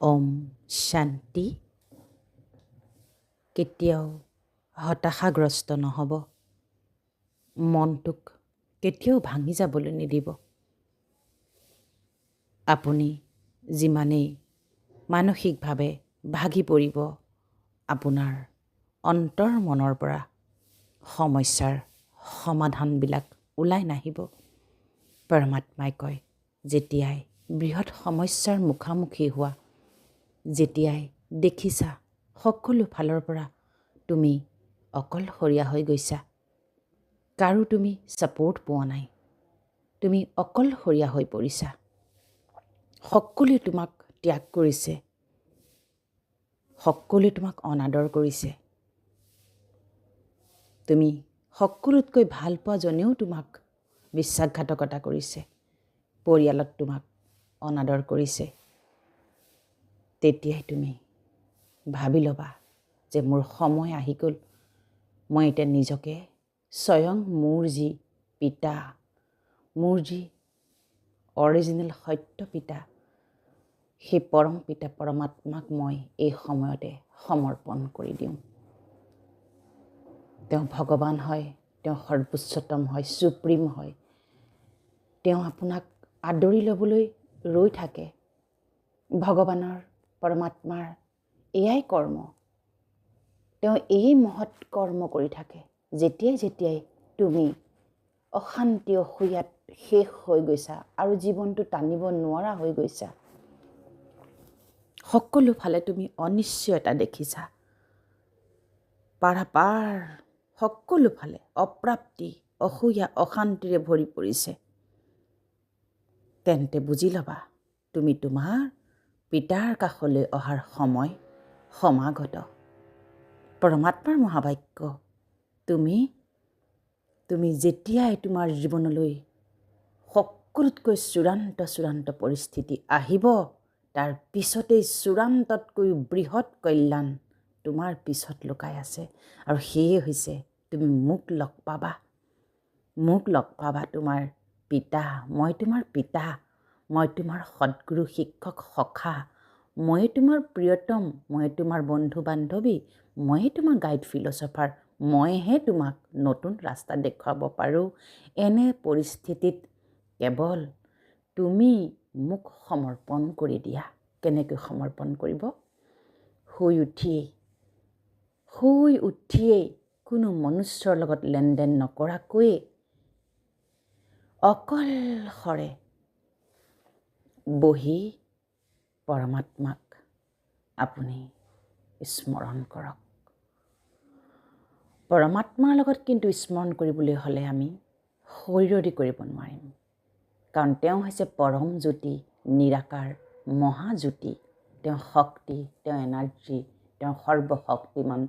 ওম শান্তি। কেতিয়াও হতাশাগ্ৰস্ত নহ'ব। মনটোক কেতিয়াও ভাঙি যাবলৈ নিদিব। আপুনি যিমানেই মানসিকভাৱে ভাগি পৰিব, আপোনাৰ অন্তৰ মনৰ পৰা সমস্যাৰ সমাধানবিলাক ওলাই নাহিব। পৰমাত্মাই কয়, যেতিয়াই বৃহৎ সমস্যাৰ মুখামুখি হোৱা, যেতিয়াই দেখিছা সকলো ফালৰ পৰা তুমি অকলশৰীয়া হৈ গৈছা, কাৰো তুমি ছাপোৰ্ট পোৱা নাই, তুমি অকলশৰীয়া হৈ পৰিছা, সকলোৱে তোমাক ত্যাগ কৰিছে, সকলোৱে তোমাক অনাদৰ কৰিছে, তুমি সকলোতকৈ ভাল পোৱাজনেও তোমাক বিশ্বাসঘাতকতা কৰিছে, পৰিয়ালত তোমাক অনাদৰ কৰিছে, তেতিয়াই তুমি ভাবি ল'বা যে মোৰ সময় আহি গ'ল। মই এতিয়া নিজকে স্বয়ং মোৰ যি পিতা, মোৰ যি অৰিজিনেল সত্য পিতা, সেই পৰম পিতা পৰমাত্মাক মই এই সময়তে সমৰ্পণ কৰি দিওঁ। তেওঁ ভগৱান হয়, তেওঁ সৰ্বোচ্চতম হয়, সুপ্ৰিম হয়। তেওঁ আপোনাক আদৰি ল'বলৈ ৰৈ থাকে। ভগৱানৰ পৰমাত্মাৰ এয়াই কৰ্ম। তেওঁ এই মহৎ কৰ্ম কৰি থাকে। যেতিয়াই তুমি অশান্তি অসূয়াত শেষ হৈ গৈছা আৰু জীৱনটো টানিব নোৱাৰা হৈ গৈছা, সকলো ফালে তুমি অনিশ্চয়তা দেখিছা, পাৰাপাৰ সকলো ফালে অপ্ৰাপ্তি, অসূয়া, অশান্তিৰে ভৰি পৰিছে, তেন্তে বুজি ল'বা তুমি তোমাৰ পিতাৰ কাষলৈ অহাৰ সময় সমাগত। পৰমাত্মাৰ মহাবাক্য, তুমি যেতিয়াই তোমাৰ জীৱনলৈ সকলোতকৈ চূড়ান্ত পৰিস্থিতি আহিব, তাৰ পিছতেই চূড়ান্ততকৈ বৃহৎ কল্যাণ তোমাৰ পিছত লুকাই আছে। আৰু সেয়ে হৈছে তুমি মোক লগ পাবা, তোমাৰ পিতা। মই তোমাৰ পিতা, মই তোমাৰ সদ্গুৰু, শিক্ষক, সখা, মই তোমাৰ প্ৰিয়তম, মই তোমাৰ বন্ধু বান্ধৱী, ময়ে তোমাৰ গাইড ফিলচফাৰ, মইহে তোমাক নতুন ৰাস্তা দেখুৱাব পাৰোঁ। এনে পৰিস্থিতিত কেৱল তুমি মোক সমৰ্পণ কৰি দিয়া। কেনেকৈ সমৰ্পণ কৰিব? শুই উঠিয়েই কোনো মনুষ্যৰ লগত লেনদেন নকৰাকৈয়ে অকলশৰে বহি পৰমাত্মাক আপুনি স্মৰণ কৰক। পৰমাত্মাৰ লগত কিন্তু স্মৰণ কৰিবলৈ হ'লে আমি শৰীৰেদি কৰিব নোৱাৰিম, কাৰণ তেওঁ হৈছে পৰম জ্যোতি, নিৰাকাৰ মহাজ্যোতি। তেওঁ শক্তি, তেওঁ এনাৰ্জি, তেওঁ সৰ্বশক্তিমান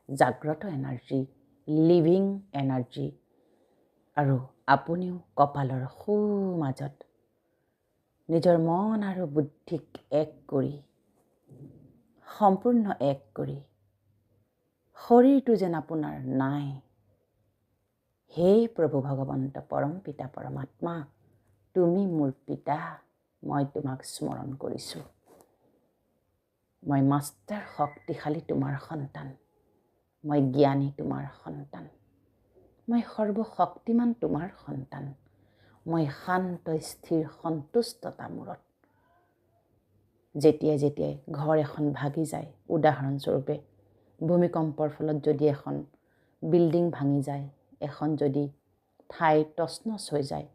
জাগ্ৰত এনাৰ্জি, লিভিং এনাৰ্জি। আৰু আপুনিও কপালৰ মাজত নিজৰ মন আৰু বুদ্ধিক এক কৰি, সম্পূৰ্ণ এক কৰি, শৰীৰটো যেন আপোনাৰ নাই। হে প্ৰভু ভগৱন্ত পৰম পিতা পৰমাত্মা, তুমি মোৰ পিতা, মই তোমাক স্মৰণ কৰিছোঁ। মই মাষ্টাৰ শক্তিশালী তোমাৰ সন্তান, মই জ্ঞানী তোমাৰ সন্তান, মই সৰ্বশক্তিমান তোমাৰ সন্তান, মই শান্ত স্থিৰ সন্তুষ্টতা মূৰত। যেতিয়াই ঘৰ এখন ভাগি যায়, উদাহৰণস্বৰূপে ভূমিকম্পৰ ফলত যদি এখন বিল্ডিং ভাঙি যায়, এখন যদি ঠাই তছনছ হৈ যায়,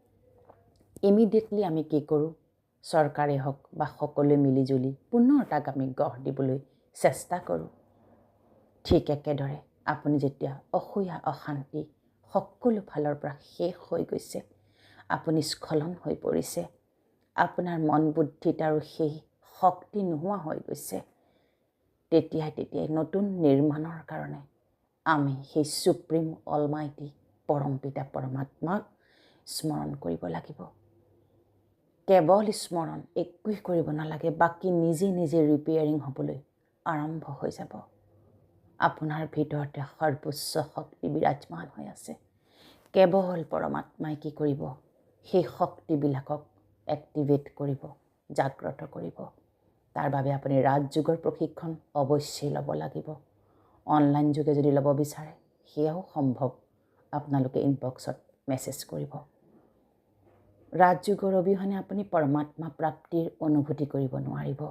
ইমিডিয়েটলি আমি কি কৰোঁ? চৰকাৰে হওক বা সকলোৱে মিলিজুলি পুনৰ তাক আমি গঢ় দিবলৈ চেষ্টা কৰোঁ। ঠিক একেদৰে আপুনি যেতিয়া অসূয়া, অশান্তি সকলো ফালৰ পৰা শেষ হৈ গৈছে, আপুনি স্খলন হৈ পৰিছে, আপোনাৰ মন বুদ্ধিত আৰু সেই শক্তি নোহোৱা হৈ গৈছে, তেতিয়াই নতুন নিৰ্মাণৰ কাৰণে আমি সেই সুপ্ৰিম অলমাইটি পৰম পিতা পৰমাত্মাক স্মৰণ কৰিব লাগিব। কেৱল স্মৰণ, একোৱেই কৰিব নালাগে, বাকী নিজে ৰিপেয়াৰিং হ'বলৈ আৰম্ভ হৈ যাব। আপোনাৰ ভিতৰতে সৰ্বোচ্চ শক্তি বিৰাজমান হৈ আছে। কেৱল পৰমাত্মাই কি কৰিব? সেই শক্তিবিলাকক এক্টিভেট কৰিব, জাগ্ৰত কৰিব। তাৰ বাবে আপুনি ৰাজযোগৰ প্ৰশিক্ষণ অৱশ্যেই ল'ব লাগিব। অনলাইন যোগে যদি ল'ব বিচাৰে সেয়াও সম্ভৱ। আপোনালোকে ইনবক্সত মেছেজ কৰিব। ৰাজযোগৰ অবিহনে আপুনি পৰমাত্মা প্ৰাপ্তিৰ অনুভূতি কৰিব নোৱাৰিব।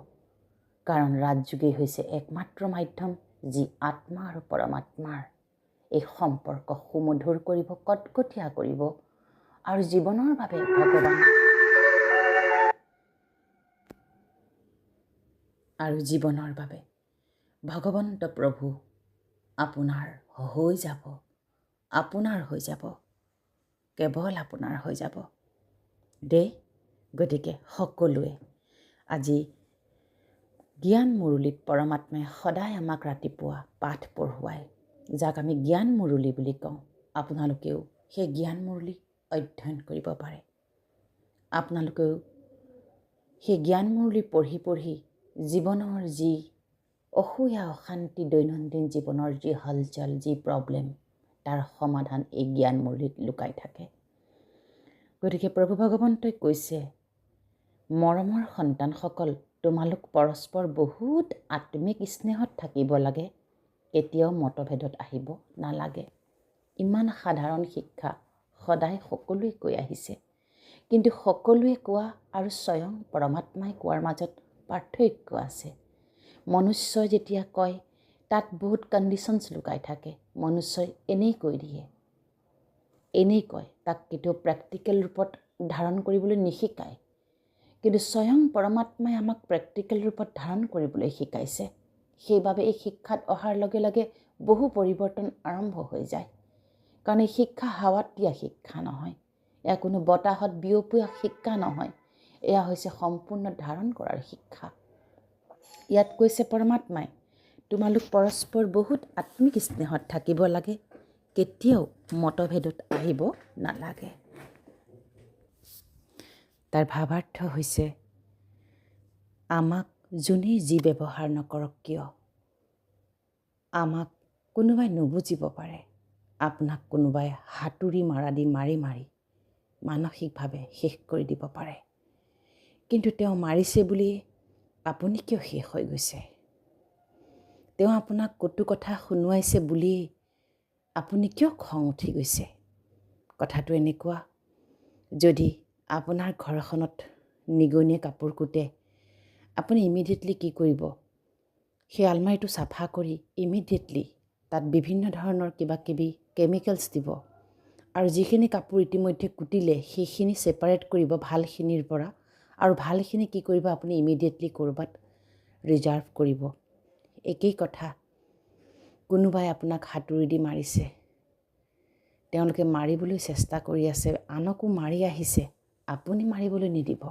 কাৰণ ৰাজযোগেই হৈছে একমাত্ৰ মাধ্যম যি আত্মা আৰু পৰমাত্মাৰ এই সম্পৰ্ক সুমধুৰ কৰিব, কটকটীয়া কৰিব আৰু জীৱনৰ বাবে ভগৱন্ত প্ৰভু আপোনাৰ হৈ যাব, কেৱল আপোনাৰ হৈ যাব দেই। গতিকে সকলোৱে আজি জ্ঞান মুৰলীত পৰমাত্মাই সদায় আমাক ৰাতিপুৱা পাঠ পঢ়ুৱায়, যাক আমি জ্ঞান মুৰলী বুলি কওঁ। আপোনালোকেও সেই জ্ঞান মুৰলী অধ্যয়ন কৰিব পাৰে। আপোনালোকেও সেই জ্ঞান মুৰলী পঢ়ি পঢ়ি জীৱনৰ যি অসূয়া অশান্তি, দৈনন্দিন জীৱনৰ যি হলচল, যি প্ৰব্লেম, তাৰ সমাধান এই জ্ঞান মুৰলীত লুকাই থাকে। গতিকে প্ৰভু ভগৱন্তই কৈছে, মৰমৰ সন্তানসকল, তোমালোক পৰস্পৰ বহুত আত্মিক স্নেহত থাকিব লাগে, কেতিয়াও মতভেদত আহিব নালাগে। ইমান সাধাৰণ শিক্ষা সদায় সকলোৱে কৈ আহিছে, কিন্তু সকলোৱে কোৱা আৰু স্বয়ং পৰমাত্মাই কোৱাৰ মাজত পাৰ্থক্য আছে। মনুষ্যই যেতিয়া কয় তাত বহুত কণ্ডিশ্যনছ লুকাই থাকে। মনুষ্যই এনেই কৈ দিয়ে, এনেই কয়, তাক কেতিয়াও প্ৰেক্টিকেল ৰূপত ধাৰণ কৰিবলৈ নিশিকায়। কিন্তু স্বয়ং পৰমাত্মাই আমাক প্ৰেক্টিকেল ৰূপত ধাৰণ কৰিবলৈ শিকাইছে। সেইবাবে এই শিক্ষাত অহাৰ লগে লগে বহু পৰিৱৰ্তন আৰম্ভ হৈ যায়। কাৰণ এই শিক্ষা হাৱাত দিয়া শিক্ষা নহয়, এয়া কোনো বতাহত বিয়পোৱা শিক্ষা নহয়, এয়া হৈছে সম্পূৰ্ণ ধাৰণ কৰাৰ শিক্ষা। ইয়াত কৈছে পৰমাত্মাই, তোমালোক পৰস্পৰ বহুত আত্মিক স্নেহত থাকিব লাগে, কেতিয়াও মতভেদত আহিব নালাগে। তাৰ ভাৱাৰ্থ হৈছে, আমাক যোনেই যি ব্যৱহাৰ নকৰক কিয়, আমাক কোনোবাই নুবুজিব পাৰে, আপোনাক কোনোবাই হাতুৰি মাৰা দি মাৰি মানসিকভাৱে শেষ কৰি দিব পাৰে। কিন্তু তেওঁ মাৰিছে বুলিয়ে আপুনি কিয় শেষ হৈ গৈছে? তেওঁ আপোনাক কটু কথা শুনোৱাইছে বুলিয়েই আপুনি কিয় খং উঠি গৈছে? কথাটো এনেকুৱা, যদি আপোনাৰ ঘৰখনত নিগনিয়ে কাপোৰ কুটে, আপুনি ইমিডিয়েটলি কি কৰিব? সেই আলমাৰিটো চাফা কৰি ইমিডিয়েটলি তাত বিভিন্ন ধৰণৰ কিবা কিবি কেমিকেলছ দিব আৰু যিখিনি কাপোৰ ইতিমধ্যে কুটিলে সেইখিনি ছেপাৰেট কৰিব ভালখিনিৰ পৰা, আৰু ভালখিনি কি কৰিব? আপুনি ইমিডিয়েটলি ক'ৰবাত ৰিজাৰ্ভ কৰিব। একেই কথা, কোনোবাই আপোনাক হাতুৰি দি মাৰিছে, তেওঁলোকে মাৰিবলৈ চেষ্টা কৰি আছে, আনকো মাৰি আহিছে, আপুনি মাৰিবলৈ নিদিব।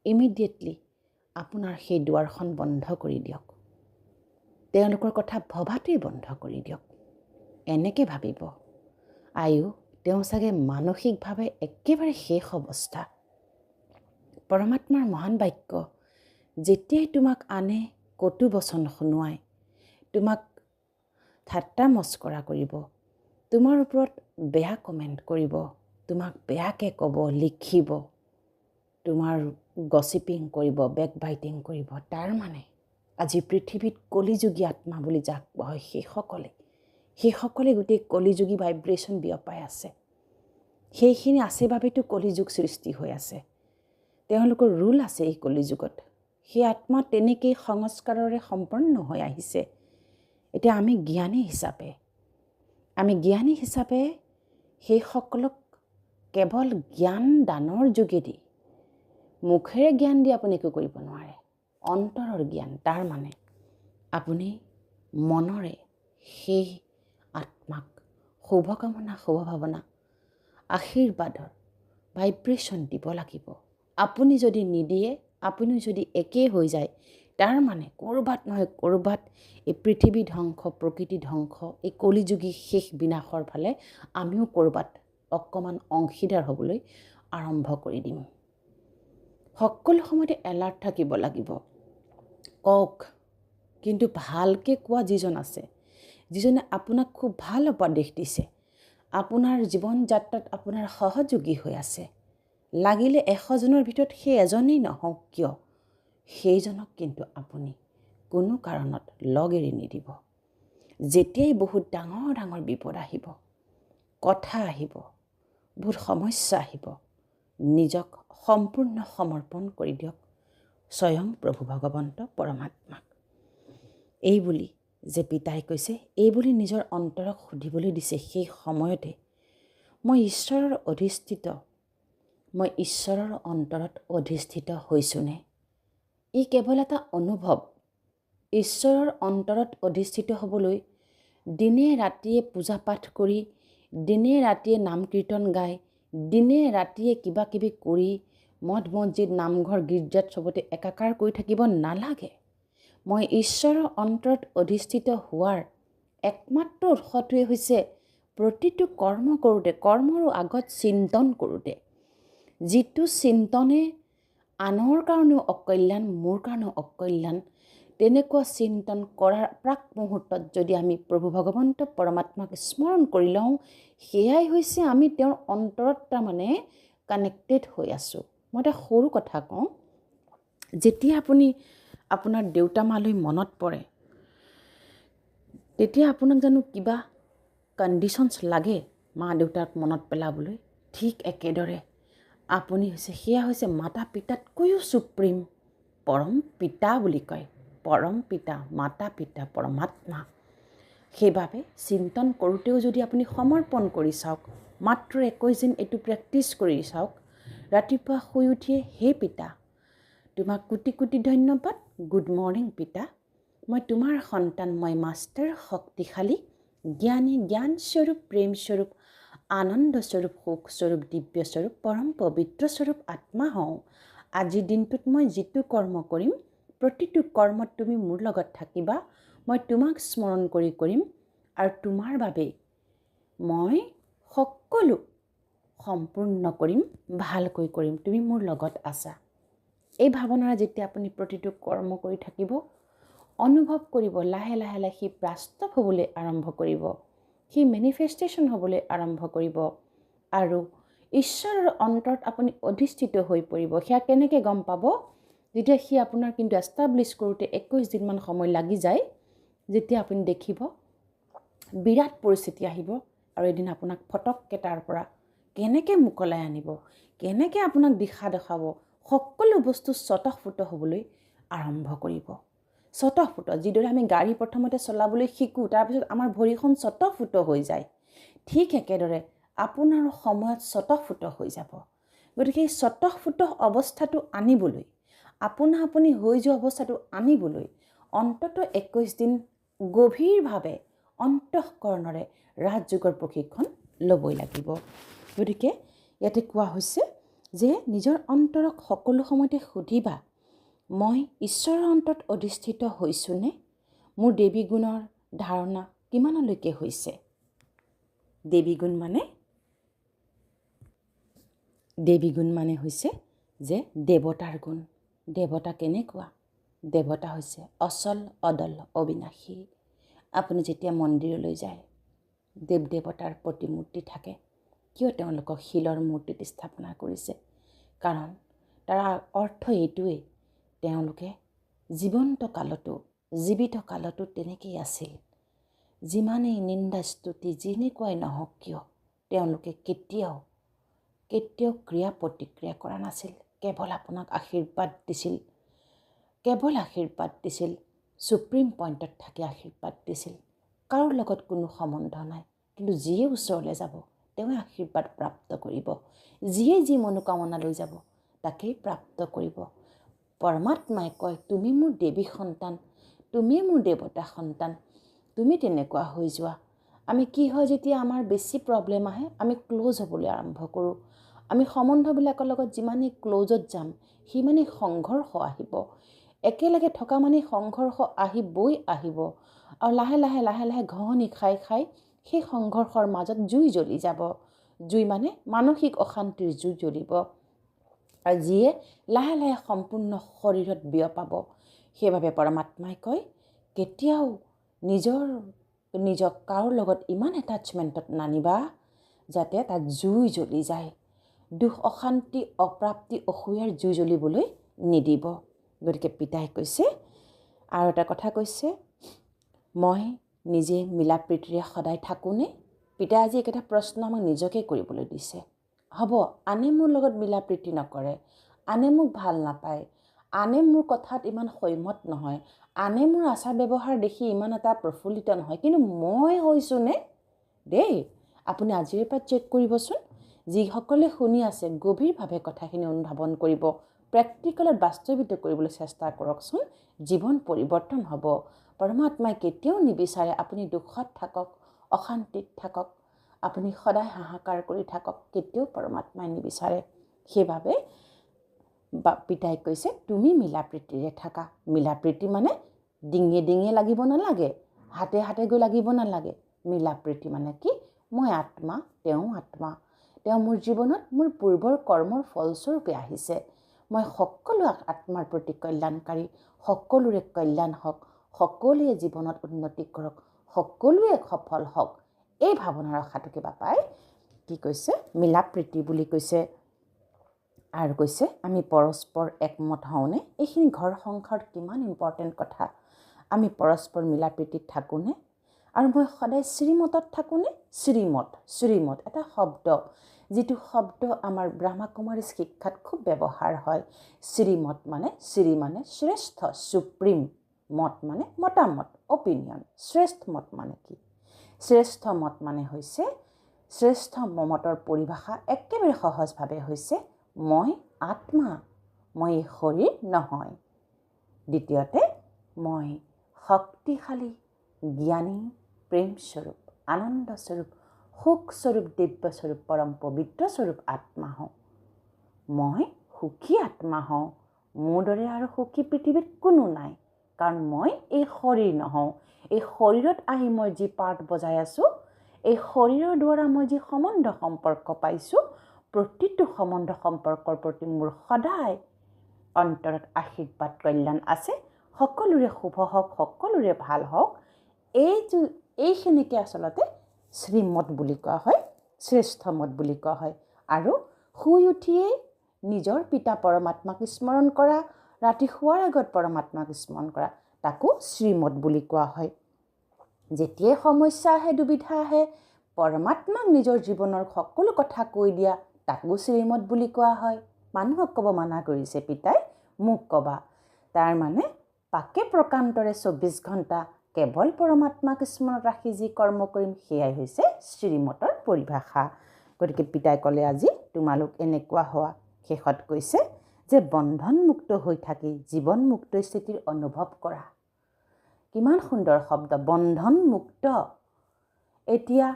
ইমিডিয়েটলি আপোনাৰ সেই দুৱাৰখন বন্ধ কৰি দিয়ক। তেওঁলোকৰ কথা ভবাটোৱেই বন্ধ কৰি দিয়ক। এনেকৈ ভাবিব, আয়ো তেওঁ চাগে মানসিকভাৱে একেবাৰে শেষ অৱস্থা। পৰমাত্মাৰ মহান বাক্য, যেতিয়াই তোমাক আনে কটু বচন শুনোৱাই, তোমাক ঠাট্টা মস্কৰা কৰিব, তোমাৰ ওপৰত বেয়া কমেণ্ট কৰিব, তোমাক বেয়াকৈ ক'ব, লিখিব, তোমাৰ গছিপিং কৰিব, বেকবাইটিং কৰিব, তাৰ মানে আজি পৃথিৱীত কলিযুগী আত্মা বুলি যাক কোৱা হয়, সেইসকলে গোটেই কলিযুগী ভাইব্ৰেশ্যন বিয়পাই আছে। সেইখিনি আছে বাবেতো কলিযুগ সৃষ্টি হৈ আছে। তেওঁলোকৰ ৰুল আছে এই কলিযুগত। সেই আত্মা তেনেকেই সংস্কাৰৰে সম্পন্ন হৈ আহিছে। এতিয়া আমি জ্ঞানী হিচাপে সেইসকলক কেৱল জ্ঞান দানৰ যোগেদি, মুখেৰে জ্ঞান দি আপুনি একো কৰিব নোৱাৰে। অন্তৰৰ জ্ঞান, তাৰ মানে আপুনি মনৰে সেই আত্মাক শুভকামনা, শুভভাৱনা, আশীৰ্বাদৰ ভাইব্ৰেশ্যন দিব লাগিব। আপুনি যদি নিদিয়ে, আপুনি যদি একেই হৈ যায়, তাৰ মানে ক'ৰবাত নহয় ক'ৰবাত এই পৃথিৱী ধ্বংস, প্ৰকৃতি ধ্বংস, এই কলিযুগী শেষ বিনাশৰ ফালে আমিও ক'ৰবাত অকণমান অংশীদাৰ হ'বলৈ আৰম্ভ কৰি দিম। সকলো সময়তে এলাৰ্ট থাকিব লাগিব। কওক, কিন্তু ভালকৈ কোৱা যিজন আছে, যিজনে আপোনাক খুব ভাল উপদেশ দিছে, আপোনাৰ জীৱন যাত্ৰাত আপোনাৰ সহযোগী হৈ আছে, লাগিলে 100জনৰ ভিতৰত সেই এজনেই নহওক কিয়, সেইজনক কিন্তু আপুনি কোনো কাৰণত লগ এৰি নিদিব। যেতিয়াই বহুত ডাঙৰ ডাঙৰ বিপদ আহিব, কথা আহিব, বহুত সমস্যা আহিব, নিজক সম্পূৰ্ণ সমৰ্পণ কৰি দিয়ক স্বয়ং প্ৰভু ভগৱন্ত পৰমাত্মাক। এই বুলি যে পিতাই কৈছে, এই বুলি নিজৰ অন্তৰক সুধিবলৈ দিছে, সেই সময়তে মই ঈশ্বৰৰ অন্তৰত অধিষ্ঠিত হৈছোনে? ই কেৱল এটা অনুভৱ। ঈশ্বৰৰ অন্তৰত অধিষ্ঠিত হ'বলৈ দিনে ৰাতিয়ে পূজা পাঠ কৰি, দিনে ৰাতিয়ে নাম কীৰ্তন গাই, দিনে ৰাতিয়ে কিবা কিবি কৰি, মঠ মছজিদ নামঘৰ গীৰ্জাত চবতে একাকাৰ কৰি থাকিব নালাগে। মই ঈশ্বৰৰ অন্তৰত অধিষ্ঠিত হোৱাৰ একমাত্ৰ উৎসটোৱে হৈছে প্ৰতিটো কৰ্ম কৰোঁতে, কৰ্মৰ আগত চিন্তন কৰোঁতে, যিটো চিন্তনে আনৰ কাৰণেও অকল্যাণ, মোৰ কাৰণেও অকল্যাণ, তেনেকুৱা চিন্তন কৰাৰ প্ৰাক মুহূৰ্তত যদি আমি প্ৰভু ভগৱন্ত পৰমাত্মাক স্মৰণ কৰি লওঁ, সেয়াই হৈছে আমি তেওঁৰ অন্তৰত তাৰমানে কানেক্টেড হৈ আছোঁ। মই এটা সৰু কথা কওঁ, যেতিয়া আপুনি আপোনাৰ দেউতা মালৈ মনত পৰে, তেতিয়া আপোনাক জানো কিবা কণ্ডিশ্যনছ লাগে মা দেউতাক মনত পেলাবলৈ? ঠিক একেদৰে আপুনি সেয়া হৈছে মাতা পিতাতকৈও সুপ্ৰিম পৰম পিতা বুলি কয়। পৰম পিতা, মাতা পিতা, পৰমাত্মা। সেইবাবে চিন্তন কৰোঁতেও যদি আপুনি সমৰ্পণ কৰি চাওক, মাত্ৰ 21 দিন এইটো প্ৰেক্টিছ কৰি চাওক, ৰাতিপুৱা শুই উঠিয়ে হে পিতা, তোমাক কোটি কোটি ধন্যবাদ। গুড মৰ্ণিং পিতা, মই তোমাৰ সন্তান, মই মাষ্টাৰ, শক্তিশালী, জ্ঞানী, জ্ঞানস্বৰূপ, প্ৰেমস্বৰূপ, আনন্দস্বৰূপ, সুখস্বৰূপ, দিব্যস্বৰূপ, পৰম পবিত্ৰ স্বৰূপ আত্মা হওঁ। আজিৰ দিনটোত মই যিটো কৰ্ম কৰিম, প্ৰতিটো কৰ্মত তুমি মোৰ লগত থাকিবা। মই তোমাক স্মৰণ কৰি কৰিম আৰু তোমাৰ বাবে মই সকলো সম্পূৰ্ণ কৰিম, ভালকৈ কৰিম, তুমি মোৰ লগত আছা। এই ভাৱনাৰে যেতিয়া আপুনি প্ৰতিটো কৰ্ম কৰি থাকিব, অনুভৱ কৰিব লাহে লাহে লাহে সি বাস্তৱ হ'বলৈ আৰম্ভ কৰিব, সি মেনিফেষ্টেশ্যন হ'বলৈ আৰম্ভ কৰিব আৰু ঈশ্বৰৰ অন্তৰত আপুনি অধিষ্ঠিত হৈ পৰিব। সেয়া কেনেকৈ গম পাব? যেতিয়া সি আপোনাৰ কিন্তু এষ্টাব্লিছ কৰোঁতে 21 দিনমান সময় লাগি যায়, যেতিয়া আপুনি দেখিব বিৰাট পৰিস্থিতি আহিব আৰু এদিন আপোনাক ফটককৈ তাৰ পৰা কেনেকৈ মোকলাই আনিব, কেনেকৈ আপোনাক দিশা দেখাব, সকলো বস্তু স্বতঃস্ফূৰ্ত হ'বলৈ আৰম্ভ কৰিব। স্বতঃস্ফূৰ্ত, যিদৰে আমি গাড়ী প্ৰথমতে চলাবলৈ শিকোঁ, তাৰপিছত আমাৰ ভৰিখন স্বতঃস্ফূৰ্ত হৈ যায়, ঠিক একেদৰে আপোনাৰ সময়ত স্বতঃস্ফূৰ্ত হৈ যাব। গতিকে এই স্বতঃস্ফূৰ্ত অৱস্থাটো আনিবলৈ, আপুনি হৈ যোৱা অৱস্থাটো আনিবলৈ অন্ততঃ 21 দিন গভীৰভাৱে অন্তঃকৰণৰে ৰাজযোগৰ প্ৰশিক্ষণ ল'বই লাগিব। গতিকে ইয়াতে কোৱা হৈছে যে নিজৰ অন্তৰক সকলো সময়তে সুধিবা, মই ঈশ্বৰৰ অন্তৰত অধিষ্ঠিত হৈছোনে? মোৰ দেৱী গুণৰ ধাৰণা কিমানলৈকে হৈছে? দেৱী গুণ মানে হৈছে যে দেৱতাৰ গুণ। দেৱতা কেনেকুৱা? দেৱতা হৈছে অচল, অদল, অবিনাশী। আপুনি যেতিয়া মন্দিৰলৈ যায়, দেৱ দেৱতাৰ প্ৰতিমূৰ্তি থাকে। কিয় তেওঁলোকক শিলৰ মূৰ্তিত স্থাপনা কৰিছে? কাৰণ তাৰ অৰ্থ এইটোৱেই, তেওঁলোকে জীৱিত কালতো তেনেকেই আছিল। যিমানেই নিন্দা স্তুতি যেনেকুৱাই নহওক কিয়, তেওঁলোকে কেতিয়াও ক্ৰিয়া প্ৰতিক্ৰিয়া কৰা নাছিল। কেৱল আপোনাক আশীৰ্বাদ দিছিল, সুপ্ৰিম পইণ্টত থাকি আশীৰ্বাদ দিছিল। কাৰো লগত কোনো সম্বন্ধ নাই, কিন্তু যিয়ে ওচৰলৈ যাব তেওঁৱে আশীৰ্বাদ প্ৰাপ্ত কৰিব, যিয়ে যি মনোকামনা লৈ যাব তাকেই প্ৰাপ্ত কৰিব। পৰমাত্মাই কয়, তুমি মোৰ দেৱী সন্তান, তুমি মোৰ দেৱতা সন্তান, তুমি তেনেকুৱা হৈ যোৱা। আমি কি হয়, যেতিয়া আমাৰ বেছি প্ৰব্লেম আহে, আমি ক্ল'জ হ'বলৈ আৰম্ভ কৰোঁ। আমি সম্বন্ধবিলাকৰ লগত যিমানেই ক্ল'জত যাম, সিমানেই সংঘৰ্ষ আহিব। একেলগে থকা মানেই সংঘৰ্ষ আহিবই আহিব আৰু লাহে লাহে ঘঁহনি খাই সেই সংঘৰ্ষৰ মাজত জুই জ্বলি যাব। জুই মানে মানসিক অশান্তিৰ জুই জ্বলিব আৰু যিয়ে লাহে লাহে সম্পূৰ্ণ শৰীৰত বিয়পাব। সেইবাবে পৰমাত্মাই কয়, কেতিয়াও নিজক কাৰো লগত ইমান এটাচমেণ্টত নানিবা যাতে তাত জুই জ্বলি যায়। দুখ, অশান্তি, অপ্ৰাপ্তি, অসূয়াৰ জুই জ্বলিবলৈ নিদিব। গতিকে পিতাই কৈছে আৰু এটা কথা কৈছে, মই নিজে মিলা প্ৰীতিৰে সদায় থাকোঁনে? পিতাই আজি একেটা প্ৰশ্ন আমাক নিজকে কৰিবলৈ দিছে। হ'ব, আনে মোৰ লগত মিলা প্ৰীতি নকৰে, আনে মোক ভাল নাপায়, আনে মোৰ কথাত ইমান সৈমত নহয়, আনে মোৰ আচাৰ ব্যৱহাৰ দেখি ইমান এটা প্ৰফুল্লিত নহয়, কিন্তু মই হৈছোঁনে? দেই, আপুনি আজিৰে পৰা চেক কৰিবচোন। যিসকলে শুনি আছে গভীৰভাৱে কথাখিনি অনুধাৱন কৰিব, প্ৰেক্টিকেলত বাস্তৱিত কৰিবলৈ চেষ্টা কৰকচোন। জীৱন পৰিৱৰ্তন হ'ব। পৰমাত্মাই কেতিয়াও নিবিচাৰে আপুনি দুখত থাকক, অশান্তিত থাকক, আপুনি সদায় হাহাকাৰ কৰি থাকক, কেতিয়াও পৰমাত্মাই নিবিচাৰে। সেইবাবে পিতাই কৈছে তুমি মিলা প্ৰীতিৰে থাকা। মিলা প্ৰীতি মানে ডিঙিয়ে ডিঙিয়ে লাগিব নালাগে, হাতে হাতে গৈ লাগিব নালাগে। মিলা প্ৰীতি মানে কি? মই আত্মা, তেওঁ আত্মা, তেওঁ মোৰ জীৱনত মোৰ পূৰ্বৰ কৰ্মৰ ফলস্বৰূপে আহিছে। মই সকলো আত্মাৰ প্ৰতি কল্যাণকাৰী, সকলোৰে কল্যাণ হওক, সকলোৱে জীৱনত উন্নতি কৰক, সকলোৱে সফল হওক, এই ভাৱনা ৰখাটো কিবা পায় কি কৈছে? মিলা প্ৰীতি বুলি কৈছে। আৰু কৈছে আমি পৰস্পৰ একমত হওঁনে? এইখিনি ঘৰ সংসাৰত কিমান ইম্পৰ্টেণ্ট কথা। আমি পৰস্পৰ মিলা প্ৰীতিত থাকোঁনে? আৰু মই সদায় শ্ৰীমতত থাকোঁনে? শ্ৰীমত এটা শব্দ, যিটো শব্দ আমাৰ ব্ৰহ্মকুমাৰী শিক্ষাত খুব ব্যৱহাৰ হয়। শ্ৰীমত মানে শ্ৰেষ্ঠ, সুপ্ৰিম, মত মানে মতামত, অপিনিয়ন। শ্ৰেষ্ঠ মত মানে কি? শ্ৰেষ্ঠ মত মানে হৈছে, শ্ৰেষ্ঠ মতৰ পৰিভাষা একেবাৰে সহজভাৱে হৈছে মই আত্মা, মই শৰীৰ নহয়। দ্বিতীয়তে মই শক্তিশালী, জ্ঞানী, প্ৰেমস্বৰূপ, আনন্দস্বৰূপ, সুখস্বৰূপ, দিব্যস্বৰূপ, পৰম পবিত্ৰ স্বৰূপ আত্মা হওঁ। মই সুখী আত্মা হওঁ। মোৰ দৰে আৰু সুখী পৃথিৱীত কোনো নাই, কাৰণ মই এই শৰীৰ নহওঁ। এই শৰীৰত আহি মই যি পাৰ্ট বজাই আছোঁ, এই শৰীৰৰ দ্বাৰা মই যি সম্বন্ধ সম্পৰ্ক পাইছোঁ, প্ৰতিটো সম্বন্ধ সম্পৰ্কৰ প্ৰতি মোৰ সদায় অন্তৰত আশীৰ্বাদ কল্যাণ আছে। সকলোৰে শুভ হওক, সকলোৰে ভাল হওক। এইখিনিকে আচলতে শ্ৰীমত বুলি কোৱা হয়, শ্ৰেষ্ঠ মত বুলি কোৱা হয়। আৰু শুই উঠিয়েই নিজৰ পিতা পৰমাত্মাক স্মৰণ কৰা, ৰাতি শোৱাৰ আগত পৰমাত্মাক স্মৰণ কৰা, তাকো শ্ৰীমত বুলি কোৱা হয়। যেতিয়াই সমস্যা আহে, দুবিধা আহে, পৰমাত্মাক নিজৰ জীৱনৰ সকলো কথা কৈ দিয়া, তাকো শ্ৰীমত বুলি কোৱা হয়। মানুহক ক'ব মানা কৰিছে পিতাই, মোক ক'বা। তাৰ মানে পাকে প্ৰকান্তৰে 24 ঘণ্টা কেৱল পৰমাত্মাক স্মৰণত ৰাখি যি কৰ্ম কৰিম, সেয়াই হৈছে শ্ৰীমতৰ পৰিভাষা। গতিকে পিতাই ক'লে আজি তোমালোক এনেকুৱা হোৱা। শেষত কৈছে যে বন্ধনমুক্ত হৈ থাকি জীৱনমুক্ত স্থিতিৰ অনুভৱ কৰা। কিমান সুন্দৰ শব্দ, বন্ধনমুক্ত। এতিয়া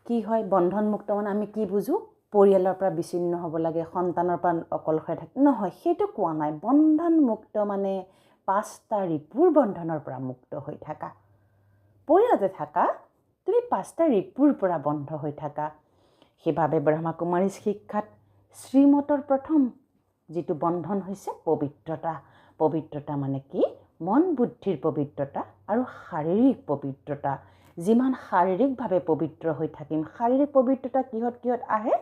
কি হয়, বন্ধনমুক্ত মানে আমি কি বুজোঁ? পৰিয়ালৰ পৰা বিচ্ছিন্ন হ'ব লাগে, সন্তানৰ পৰা অকলশৰে থাকে, নহয়, সেইটো কোৱা নাই। বন্ধনমুক্ত মানে 5টা ৰিপুৰ বন্ধনৰ পৰা মুক্ত হৈ থাকা। পৰিয়ালতে থাকা, তুমি 5টা ৰিপুৰ পৰা বন্ধ হৈ থাকা। সেইবাবে ব্ৰহ্মকুমাৰী শিক্ষাত শ্ৰীমতৰ প্ৰথম যিটো বন্ধন হৈছে পবিত্ৰতা। পবিত্ৰতা মানে কি? মন বুদ্ধিৰ পবিত্ৰতা আৰু শাৰীৰিক পবিত্ৰতা। যিমান শাৰীৰিকভাৱে পবিত্ৰ হৈ থাকিম, শাৰীৰিক পবিত্ৰতা কিহত আহে?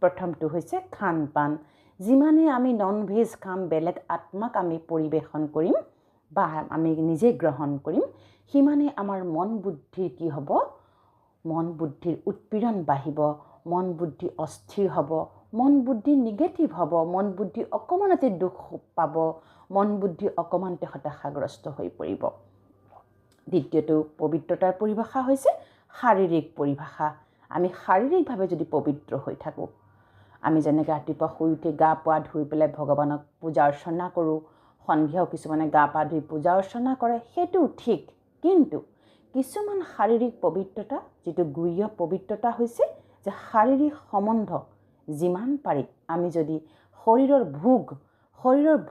প্ৰথমটো হৈছে খান পান। যিমানে আমি নন ভেজ খাম, বেলেগ আত্মাক আমি পৰিৱেশন কৰিম বা আমি নিজে গ্ৰহণ কৰিম, সিমানে আমাৰ মন বুদ্ধিৰ কি হ'ব? মন বুদ্ধিৰ উৎপীড়ন বাঢ়িব, মন বুদ্ধি অস্থিৰ হ'ব, মন বুদ্ধি নিগেটিভ হ'ব, মন বুদ্ধি অকণমানতে দুখ পাব, মন বুদ্ধি অকণমানতে হতাশাগ্ৰস্ত হৈ পৰিব। দ্বিতীয়টো পবিত্ৰতাৰ পৰিভাষা হৈছে শাৰীৰিক পৰিভাষা। আমি শাৰীৰিকভাৱে যদি পবিত্ৰ হৈ থাকোঁ, আমি যেনেকৈ ৰাতিপুৱা শুই উঠি গা পা ধুই পেলাই ভগৱানক পূজা অৰ্চনা কৰোঁ, সন্ধিয়াও কিছুমানে গা পা ধুই পূজা অৰ্চনা কৰে, সেইটোও ঠিক। কিন্তু কিছুমান শাৰীৰিক পবিত্ৰতা, যিটো গুহ্য পবিত্ৰতা হৈছে যে শাৰীৰিক সম্বন্ধ যিমান পাৰি আমি যদি শৰীৰৰ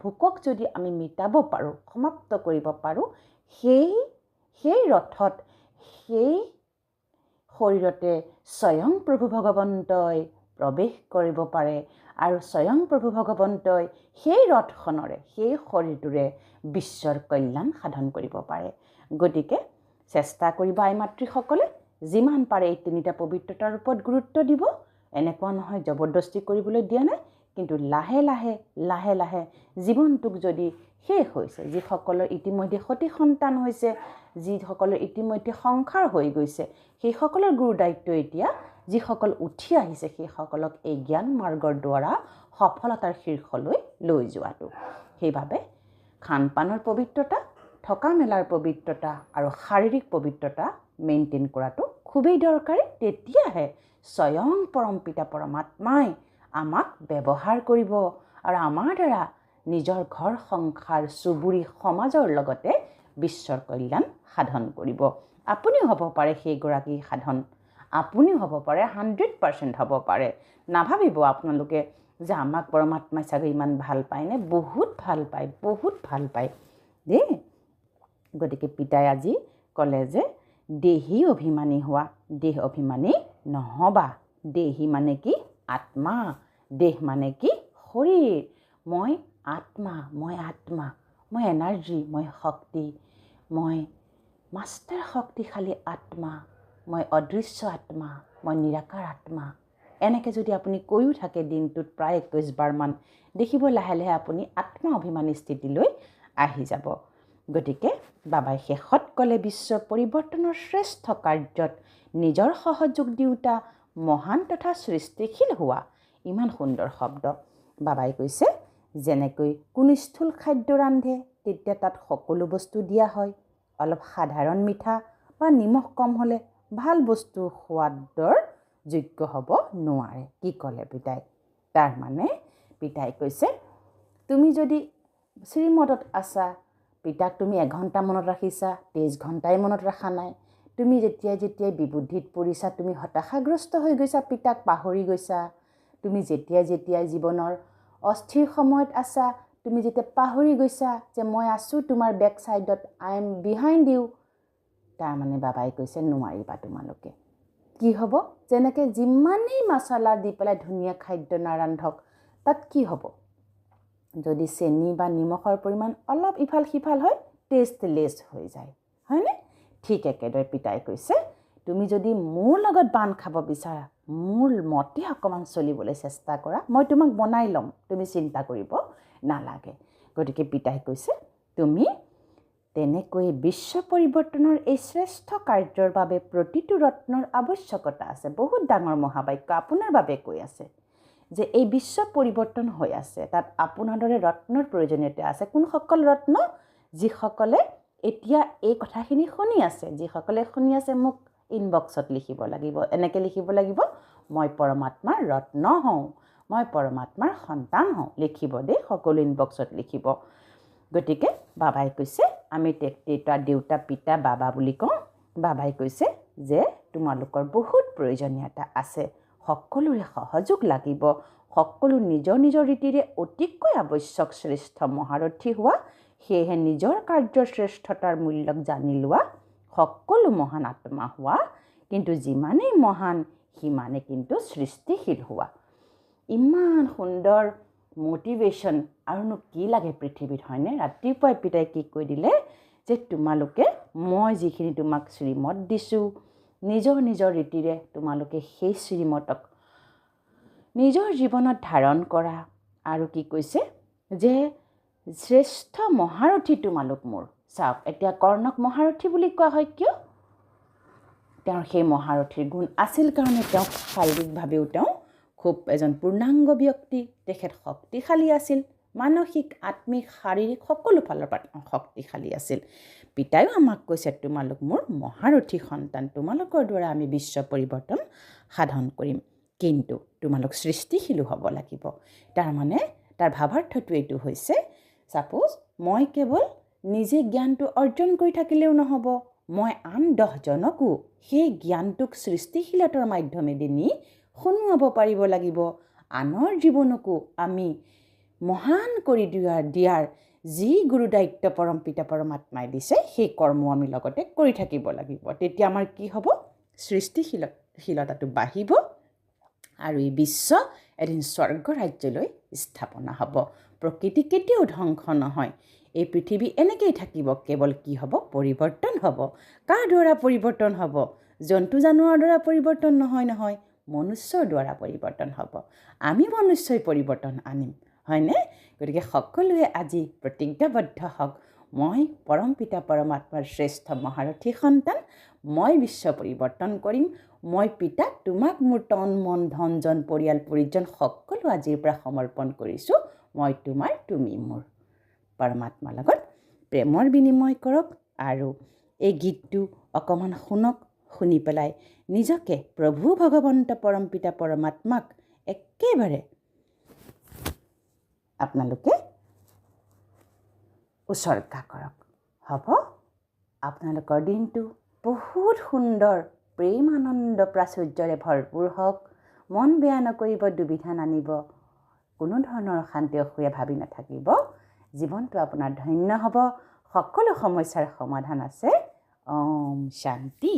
ভোকক যদি আমি মিটাব পাৰোঁ, সমাপ্ত কৰিব পাৰোঁ, সেই ৰথত, সেই শৰীৰতে স্বয়ং প্ৰভু ভগৱন্তই প্ৰৱেশ কৰিব পাৰে। আৰু স্বয়ং প্ৰভু ভগৱন্তই সেই ৰথখনৰে, সেই শৰীৰটোৰে বিশ্বৰ কল্যাণ সাধন কৰিব পাৰে। গতিকে চেষ্টা কৰিবা আই মাতৃসকলে, যিমান পাৰে এই 3টা পবিত্ৰতাৰ ওপৰত গুৰুত্ব দিব। এনেকুৱা নহয় জবৰদস্তি কৰিবলৈ দিয়া নাই, কিন্তু লাহে লাহে জীৱনটোক যদি শেষ হৈছে, যিসকলৰ ইতিমধ্যে সতি সন্তান হৈছে, যিসকলৰ ইতিমধ্যে সংসাৰ হৈ গৈছে, সেইসকলৰ গুৰু দায়িত্ব এতিয়া যিসকল উঠি আহিছে সেইসকলক এই জ্ঞান মাৰ্গৰ দ্বাৰা সফলতাৰ শীৰ্ষলৈ লৈ যোৱাটো। সেইবাবে খান পানৰ পবিত্ৰতা, থকা মেলাৰ পবিত্ৰতা আৰু শাৰীৰিক পবিত্ৰতা মেইনটেইন কৰাটো খুবেই দৰকাৰী। তেতিয়াহে স্বয়ং পৰমপিতা পৰমাত্মাই আমাক ব্যৱহাৰ কৰিব আৰু আমাৰ দ্বাৰা নিজৰ ঘৰ সংসাৰ চুবুৰী সমাজৰ লগতে বিশ্বৰ কল্যাণ সাধন কৰিব। আপুনিও হ'ব পাৰে সেইগৰাকী সাধন, আপুনিও হ'ব পাৰে 100% হ'ব পাৰে। নাভাবিব আপোনালোকে যে আমাক পৰমাত্মাই চাগৈ ইমান ভাল পায়নে? বহুত ভাল পায় দেই। গতিকে পিতাই আজি ক'লে যে দেহী অভিমানী হোৱা, দেহ অভিমানী নহবা। দেহী মানে কি? আত্মা। দেহ মানে কি? শৰীৰ। মই আত্মা, মই এনাৰ্জি, মই শক্তি, মই মাষ্টাৰ শক্তিশালী আত্মা, মই অদৃশ্য আত্মা, মই নিৰাকাৰ আত্মা। এনেকৈ যদি আপুনি কৈও থাকে দিনটোত প্ৰায় 21 বাৰমান, দেখিব লাহে লাহে আপুনি আত্মা অভিমানী স্থিতিলৈ আহি যাব। গতিকে বাবাই শেষত ক'লে বিশ্ব পৰিৱৰ্তনৰ শ্ৰেষ্ঠ কাৰ্যত নিজৰ সহযোগ দিওঁতা মহান তথা সৃষ্টিশীল হোৱা। ইমান সুন্দৰ শব্দ। বাবাই কৈছে যেনেকৈ কোনো স্থূল খাদ্য ৰান্ধে তেতিয়া তাত সকলো বস্তু দিয়া হয়, অলপ সাধাৰণ মিঠা বা নিমখ কম হ'লে ভাল বস্তু সোৱাদৰ যোগ্য হ'ব নোৱাৰে। কি ক'লে পিতাই? তাৰ মানে পিতাই কৈছে তুমি যদি শ্ৰীমতত আছা, পিতাক তুমি 1 ঘণ্টা মনত ৰাখিছা, 23 ঘণ্টাই মনত ৰখা নাই। তুমি যেতিয়াই বিবুদ্ধিত পৰিছা, তুমি হতাশাগ্ৰস্ত হৈ গৈছা, পিতাক পাহৰি গৈছা। তুমি যেতিয়াই জীৱনৰ অস্থিৰ সময়ত আছা, তুমি যেতিয়া পাহৰি গৈছা যে মই আছোঁ তোমাৰ বেক ছাইডত, আই এম বিহাইণ্ড ইউ, তাৰমানে বাবাই কৈছে নোৱাৰিবা তোমালোকে। কি হ'ব? যেনেকৈ যিমানেই মছলা দি পেলাই ধুনীয়া খাদ্য নাৰান্ধক, তাত কি হ'ব? যদি চেনি বা নিমখৰ পৰিমাণ অলপ ইফাল সিফাল হয়, টেষ্টলেছ হৈ যায়, হয়নে? ঠিক একেদৰে পিতাই কৈছে তুমি যদি মোৰ লগত বান খাব বিচাৰা, মোৰ মতে অকণমান চলিবলৈ চেষ্টা কৰা, মই তোমাক বনাই ল'ম, তুমি চিন্তা কৰিব নালাগে। গতিকে পিতাই কৈছে তুমি তেনেকৈ বিশ্ব পৰিৱৰ্তনৰ এই শ্ৰেষ্ঠ কাৰ্যৰ বাবে প্ৰতিটো ৰত্নৰ আৱশ্যকতা আছে। বহুত ডাঙৰ মহাবাক্য আপোনাৰ বাবে কৈ আছে যে এই বিশ্ব পৰিৱৰ্তন হৈ আছে, তাত আপোনাৰ দৰে ৰত্নৰ প্ৰয়োজনীয়তা আছে। কোনসকল ৰত্ন? যিসকলে এতিয়া এই কথাখিনি শুনি আছে, যিসকলে শুনি আছে মোক ইনবক্সত লিখিব লাগিব, এনেকৈ লিখিব লাগিব মই পৰমাত্মাৰ ৰত্ন হওঁ, মই পৰমাত্মাৰ সন্তান হওঁ। লিখিব দেই, সকলো ইনবক্সত লিখিব। গতিকে বাবাই কৈছে আমি দেউতা পিতা বাবা বুলি কওঁ। বাবাই কৈছে যে তোমালোকৰ বহুত প্ৰয়োজনীয়তা আছে, সকলোৰে সহযোগ লাগিব, সকলো নিজৰ ৰীতিৰে অতিকৈ আৱশ্যক শ্ৰেষ্ঠ মহাৰথী হোৱা। সেয়েহে নিজৰ কাৰ্যৰ শ্ৰেষ্ঠতাৰ মূল্যক জানি লোৱা, সকলো মহান আত্মা হোৱা, কিন্তু যিমানেই মহান সিমানে কিন্তু সৃষ্টিশীল হোৱা। ইমান সুন্দৰ মটিভেশ্যন আৰুনো কি লাগে পৃথিৱীত, হয়নে? ৰাতিপুৱাই পিতাই কি কৈ দিলে যে তোমালোকে মই যিখিনি তোমাক শ্ৰীমত দিছোঁ, নিজৰ ৰীতিৰে তোমালোকে সেই শ্ৰীমতক নিজৰ জীৱনত ধাৰণ কৰা। আৰু কি কৈছে যে শ্ৰেষ্ঠ মহাৰথী তোমালোক মোৰ। চাওক, এতিয়া কৰ্ণক মহাৰথী বুলি কোৱা হয় কিয়? তেওঁৰ সেই মহাৰথীৰ গুণ আছিল কাৰণে তেওঁ শাৰীৰিকভাৱেও তেওঁ খুব এজন পূৰ্ণাংগ ব্যক্তি। তেখেত শক্তিশালী আছিল, মানসিক আত্মিক শাৰীৰিক সকলো ফালৰ পৰা শক্তিশালী আছিল। পিতাইও আমাক কৈছে তোমালোক মোৰ মহাৰথী সন্তান, তোমালোকৰ দ্বাৰা আমি বিশ্ব পৰিৱৰ্তন সাধন কৰিম, কিন্তু তোমালোক সৃষ্টিশীলো হ'ব লাগিব। তাৰমানে তাৰ ভাৱাৰ্থটো এইটো হৈছে, ছাপ'জ মই কেৱল নিজে জ্ঞানটো অৰ্জন কৰি থাকিলেও নহ'ব, মই আন 10জনকো সেই জ্ঞানটোক সৃষ্টিশীলতাৰ মাধ্যমেদি নি শুনোৱাব পাৰিব লাগিব। আনৰ জীৱনকো আমি মহান কৰি দিয়াৰ যি গুৰু দায়িত্ব পৰমপিতা পৰমাত্মাই দিছে, সেই কৰ্ম আমি লগতে কৰি থাকিব লাগিব। তেতিয়া আমাৰ কি হ'ব? সৃষ্টিশীলতাটো বাঢ়িব আৰু এই বিশ্ব এদিন স্বৰ্গ ৰাজ্যলৈ স্থাপনা হ'ব। প্ৰকৃতি কেতিয়াও ধ্বংস নহয়, এই পৃথিৱী এনেকৈয়ে থাকিব। কেৱল কি হ'ব? পৰিৱৰ্তন হ'ব। কাৰ দ্বাৰা পৰিৱৰ্তন হ'ব? জন্তু জানোৱাৰৰ দ্বাৰা পৰিৱৰ্তন নহয়, মনুষ্যৰ দ্বাৰা পৰিৱৰ্তন হ'ব। আমি মনুষ্যই পৰিৱৰ্তন আনিম, হয়নে? গতিকে সকলোৱে আজি প্ৰতিজ্ঞাবদ্ধ হওক, মই পৰম পিতা পৰমাত্মাৰ শ্ৰেষ্ঠ মহাৰথী সন্তান, মই বিশ্ব পৰিৱৰ্তন কৰিম। মই পিতা তোমাক মোৰ তন মন ধন জন পৰিয়াল পৰিজন সকলো আজিৰ পৰা সমৰ্পণ কৰিছোঁ। মই তোমাৰ, তুমি মোৰ। পৰমাত্মাৰ লগত প্ৰেমৰ বিনিময় কৰক আৰু এই গীতটো অকণমান শুনক। শুনি পেলাই নিজকে প্ৰভু ভগৱন্ত পৰম পিতা পৰমাত্মাক একেবাৰে আপোনালোকে উৎসৰ্গা কৰক। হ'ব? আপোনালোকৰ দিনটো বহুত সুন্দৰ প্ৰেম আনন্দ প্ৰাচুৰ্যৰে ভৰপূৰ হওক। মন বেয়া নকৰিব, দুবিধা নানিব, কোনো ধৰণৰ অশান্তি অসূয়া ভাবি নাথাকিব। জীৱনটো আপোনাৰ ধন্য হ'ব। সকলো সমস্যাৰ সমাধান আছে। ওম শান্তি।